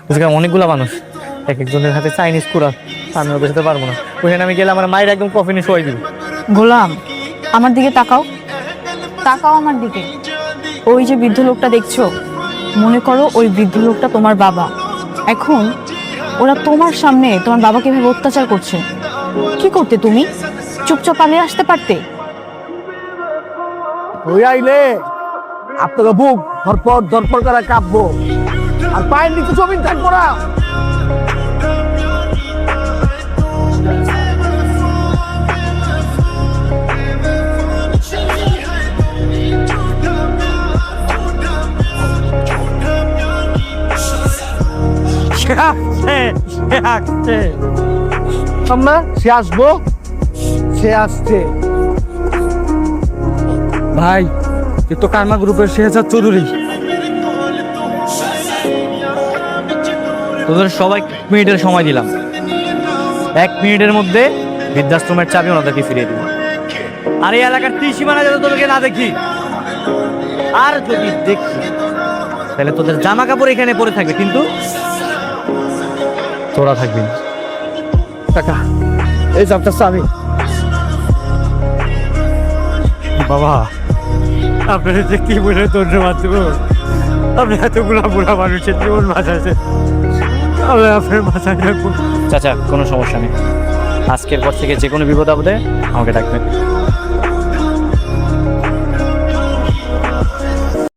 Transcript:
ওখানে অনেকগুলো মানুষ, এক একজনের হাতে চাইনিজ কুড়া, আমি ওদের সাথে পারবো না। ওখানে আমি গেলে আমার মায়ের একদম কফিনে শোয়াই দিব। গোলাম, আমার দিকে তাকাও, তাকাও আমার দিকে। ওই যে বৃদ্ধ লোকটা দেখছো, মনে করো ওই বৃদ্ধ লোকটা তোমার বাবা। এখন ওরা তোমার সামনে তোমার বাবাকে এভাবে অত্যাচার করছে, কি করতে তুমি? চুপচাপ পালিয়ে আসতে পারতে। ওই আইলে আপনাকে বুক ধরপর ধরপর করে কাঁপবো, আর পায়ের নিচে জমিন থাকবো না। আমরা সে আসবো, সে আসছে। ভাই এ তো কারমা গ্রুপের শেহজাদ চৌধুরী। তোদের সবাই 1 মিনিটের সময় দিলাম, 1 মিনিটের মধ্যে বৃদ্ধাশ্রমের চাবি ওনাদেরকে ফিরিয়ে দিব। আর এই এলাকার ত্রিসীমানা যাতে তোদেরকে না দেখি, আর যদি দেখি তাহলে তোদের জামা কাপড় এখানে পরে থাকবে, কিন্তু তোরা থাকবি না। কাকা, এই চাপটা চাবি। বাবা আপনারা যে কি বলে ধন্যবাদ দেব, আপনি এতগুলো বুড়া মানুষের জীবন বাঁচাচ্ছে, আমি আপনার বাঁচাই রাখবো। চাচা কোনো সমস্যা নেই, আজকের পর থেকে যে কোনো বিপদ আপদে আমাকে ডাকবেন।